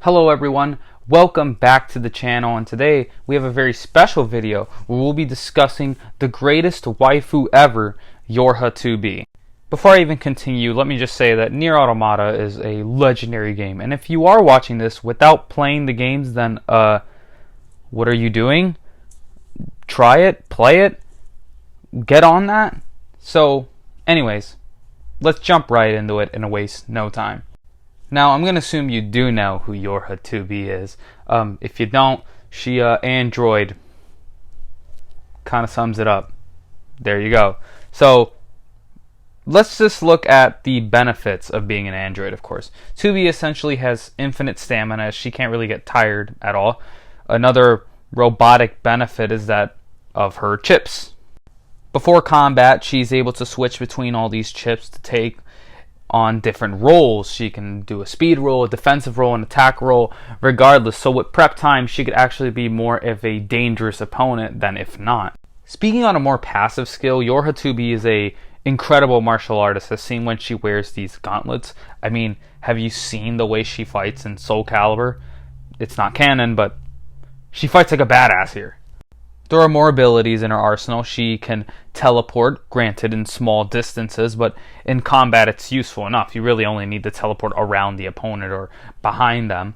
Hello everyone, welcome back to the channel, and today we have a very special video where we'll be discussing the greatest waifu ever, Yorha 2B. Before I even continue, let me just say that Nier Automata is a legendary game, and if you are watching this without playing the games, then what are you doing? Try it, play it, get on that. So anyways, let's jump right into it and waste no time. Now, I'm going to assume you do know who Yorha 2B is. If you don't, she, Android, kind of sums it up. There you go. So, let's just look at the benefits of being an android, of course. 2B essentially has infinite stamina. She can't really get tired at all. Another robotic benefit is that of her chips. Before combat, she's able to switch between all these chips to take on different roles. She can do a speed role, a defensive role, an attack role, regardless. So with prep time, she could actually be more of a dangerous opponent than if not. Speaking on a more passive skill, Yorha 2B is a incredible martial artist, as seen when she wears these gauntlets. I mean, have you seen the way she fights in Soul Calibur? It's not canon, but she fights like a badass here. There are more abilities in her arsenal. She can teleport, granted in small distances, but in combat it's useful enough. You really only need to teleport around the opponent or behind them.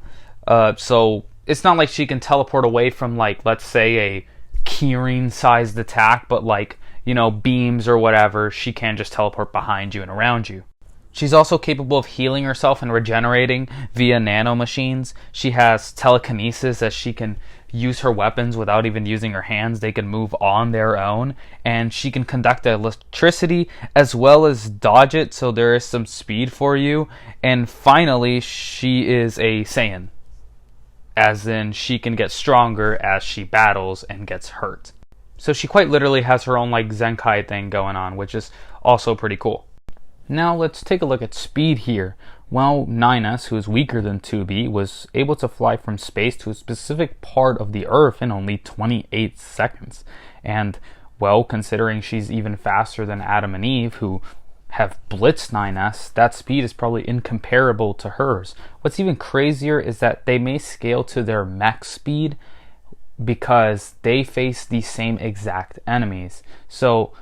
So it's not like she can teleport away from, like, let's say a Kirin-sized attack, but like, you know, beams or whatever. She can just teleport behind you and around you. She's also capable of healing herself and regenerating via nanomachines. She has telekinesis, as she can use her weapons without even using her hands. They can move on their own, and she can conduct electricity as well as dodge it, so there is some speed for you. And finally, she is a Saiyan, as in she can get stronger as she battles and gets hurt. So she quite literally has her own like Zenkai thing going on, which is also pretty cool. Now let's take a look at speed here. Well, 9S, who is weaker than 2B, was able to fly from space to a specific part of the Earth in only 28 seconds. And, well, considering she's even faster than Adam and Eve, who have blitzed 9S, that speed is probably incomparable to hers. What's even crazier is that they may scale to their mech speed because they face the same exact enemies. So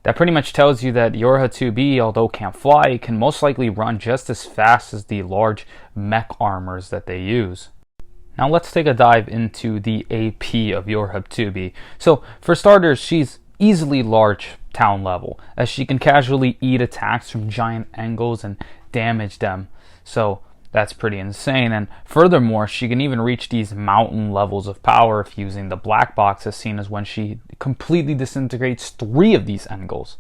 that pretty much tells you that Yorha 2B, although can't fly, can most likely run just as fast as the large mech armors that they use. Now let's take a dive into the AP of Yorha 2B. So for starters, she's easily large town level, as she can casually eat attacks from giant angles and damage them. So that's pretty insane. And furthermore, she can even reach these mountain levels of power if using the black box, as seen as when she completely disintegrates 3 of these angles.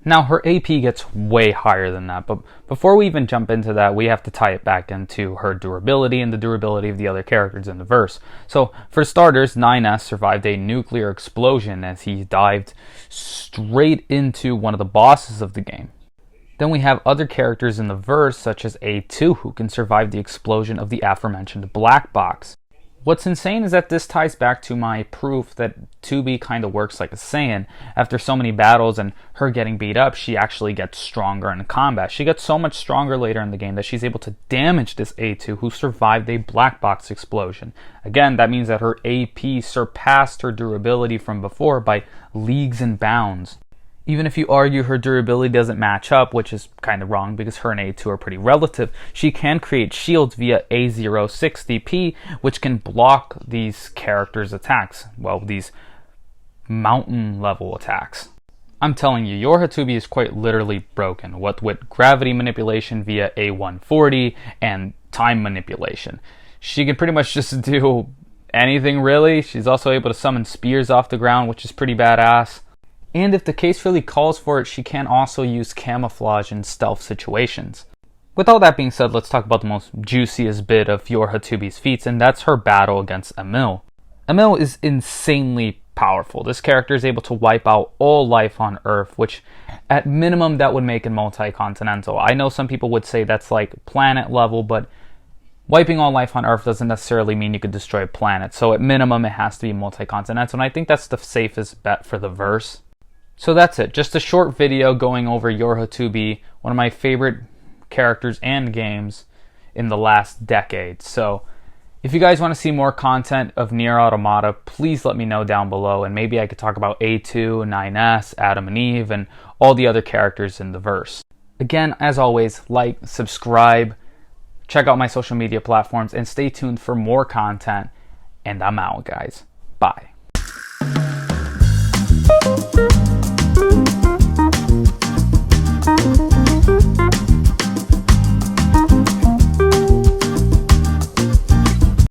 Now her AP gets way higher than that, but before we even jump into that, we have to tie it back into her durability and the durability of the other characters in the verse. So for starters, 9S survived a nuclear explosion as he dived straight into one of the bosses of the game. Then we have other characters in the verse, such as A2, who can survive the explosion of the aforementioned black box. What's insane is that this ties back to my proof that 2B kind of works like a Saiyan. After so many battles and her getting beat up, she actually gets stronger in combat. She gets so much stronger later in the game that she's able to damage this A2, who survived a black box explosion. Again, that means that her AP surpassed her durability from before by leagues and bounds. Even if you argue her durability doesn't match up, which is kind of wrong because her and A2 are pretty relative, she can create shields via A060P, which can block these characters' attacks. Well, these mountain level attacks. I'm telling you, Yorha 2B is quite literally broken, what with gravity manipulation via A140 and time manipulation. She can pretty much just do anything, really. She's also able to summon spears off the ground, which is pretty badass. And if the case really calls for it, she can also use camouflage in stealth situations. With all that being said, let's talk about the most juiciest bit of Yorha 2B's feats, and that's her battle against Emil. Emil is insanely powerful. This character is able to wipe out all life on Earth, which at minimum that would make it multi-continental. I know some people would say that's like planet level, but wiping all life on Earth doesn't necessarily mean you could destroy a planet. So at minimum it has to be multi-continental, and I think that's the safest bet for the verse. So that's it, just a short video going over Yorha 2B, one of my favorite characters and games in the last decade. So If you guys want to see more content of Nier Automata, please let me know down below, and maybe I could talk about A2, 9S, Adam and Eve, and all the other characters in the verse. Again, as always, like, subscribe, check out my social media platforms, and stay tuned for more content. And I'm out, guys. Bye.